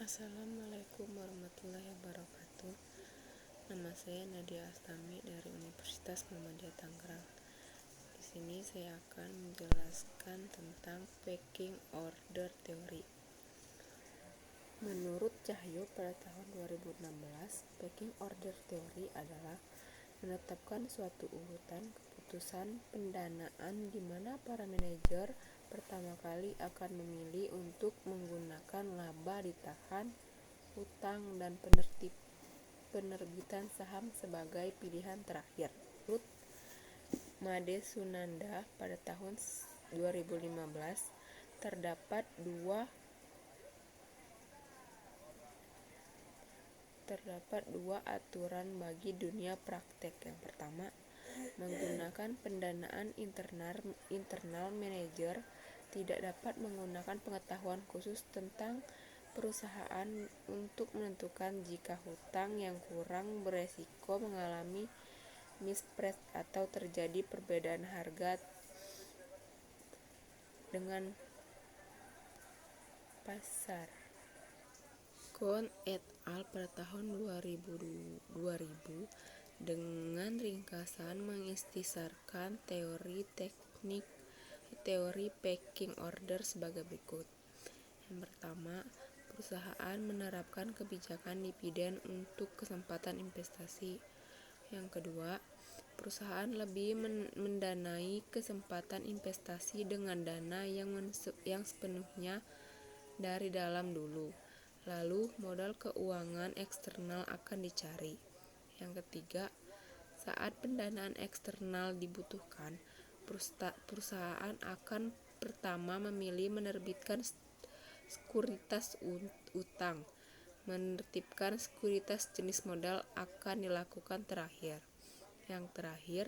Assalamualaikum warahmatullahi wabarakatuh. Nama saya Nadia Astami dari Universitas Muhammadiyah Tangerang. Di sini saya akan menjelaskan tentang pecking order teori. Menurut Cahyo pada tahun 2016, pecking order teori adalah menetapkan suatu urutan keputusan pendanaan di mana para manajer pertama kali akan memilih untuk menggunakan laba ditahan, utang, dan penerbitan saham sebagai pilihan terakhir. Menurut Made Sunanda pada tahun 2015, terdapat dua aturan bagi dunia praktek. Yang pertama, menggunakan pendanaan internal manajer tidak dapat menggunakan pengetahuan khusus tentang perusahaan untuk menentukan jika hutang yang kurang beresiko mengalami mispriced atau terjadi perbedaan harga dengan pasar. Kohn et al. Pada tahun 2000 dengan ringkasan mengistisarkan teori pecking order sebagai berikut. Yang pertama, perusahaan menerapkan kebijakan dividen untuk kesempatan investasi. Yang kedua, perusahaan lebih mendanai kesempatan investasi dengan dana yang sepenuhnya dari dalam dulu. Lalu modal keuangan eksternal akan dicari. Yang ketiga, saat pendanaan eksternal dibutuhkan, perusahaan akan pertama memilih menerbitkan sekuritas utang. Menertibkan sekuritas jenis modal akan dilakukan terakhir. Yang terakhir,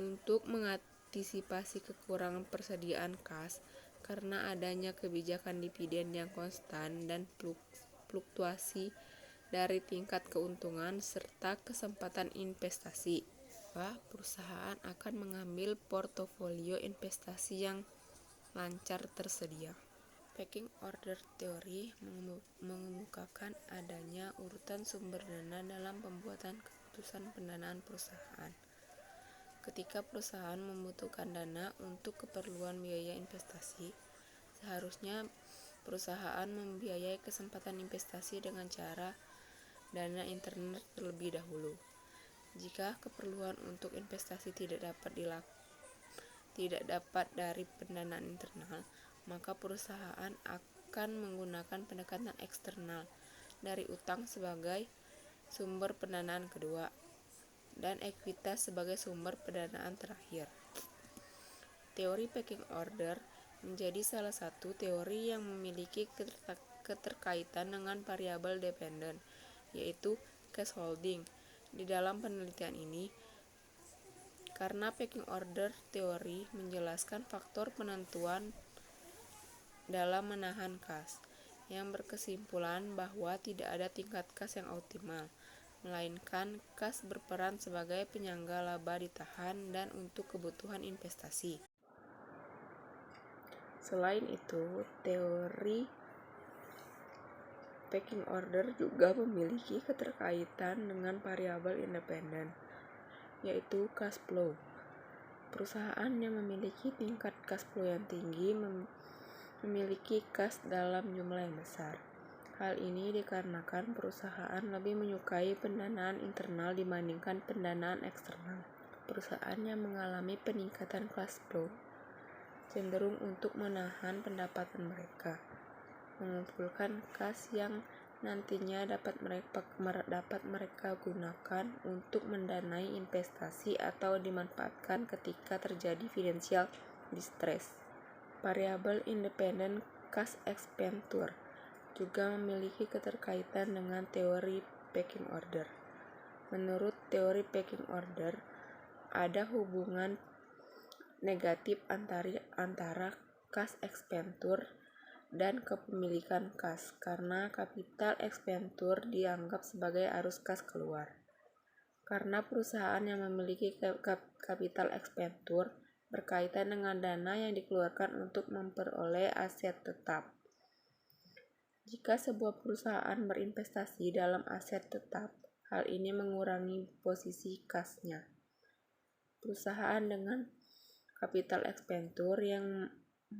untuk mengantisipasi kekurangan persediaan kas karena adanya kebijakan dividen yang konstan dan fluktuasi dari tingkat keuntungan serta kesempatan investasi. Perusahaan akan mengambil portofolio investasi yang lancar tersedia. Pecking order teori mengemukakan adanya urutan sumber dana dalam pembuatan keputusan pendanaan perusahaan. Ketika perusahaan membutuhkan dana untuk keperluan biaya investasi, seharusnya perusahaan membiayai kesempatan investasi dengan cara dana internal terlebih dahulu. Jika keperluan untuk investasi tidak dapat dari pendanaan internal, maka perusahaan akan menggunakan pendekatan eksternal dari utang sebagai sumber pendanaan kedua dan ekuitas sebagai sumber pendanaan terakhir. Teori pecking order menjadi salah satu teori yang memiliki keterkaitan dengan variabel dependen, yaitu cash holding. Di dalam penelitian ini, karena pecking order teori menjelaskan faktor penentuan dalam menahan kas, yang berkesimpulan bahwa tidak ada tingkat kas yang optimal, melainkan kas berperan sebagai penyangga laba ditahan dan untuk kebutuhan investasi. Selain itu, teori pecking order juga memiliki keterkaitan dengan variabel independen, yaitu cash flow. Perusahaan yang memiliki tingkat cash flow yang tinggi memiliki kas dalam jumlah yang besar. Hal ini dikarenakan perusahaan lebih menyukai pendanaan internal dibandingkan pendanaan eksternal. Perusahaan yang mengalami peningkatan cash flow cenderung untuk menahan pendapatan mereka, mengumpulkan kas yang nantinya dapat mereka gunakan untuk mendanai investasi atau dimanfaatkan ketika terjadi financial distress. Variabel independen cash expenditure juga memiliki keterkaitan dengan teori pecking order. Menurut teori pecking order, ada hubungan negatif antara cash expenditure dan kepemilikan kas, karena kapital expenditure dianggap sebagai arus kas keluar. Karena perusahaan yang memiliki kapital expenditure berkaitan dengan dana yang dikeluarkan untuk memperoleh aset tetap. Jika sebuah perusahaan berinvestasi dalam aset tetap, hal ini mengurangi posisi kasnya. Perusahaan dengan capital expenditure yang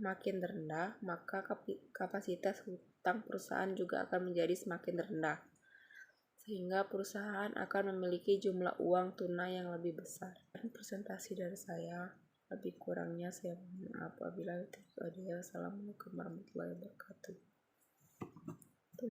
makin rendah, maka kapasitas hutang perusahaan juga akan menjadi semakin rendah, sehingga perusahaan akan memiliki jumlah uang tunai yang lebih besar. Presentasi dari saya, lebih kurangnya saya mohon maaf. Wabillahi taufiq wal hidayah. Assalamualaikum warahmatullahi wabarakatuh.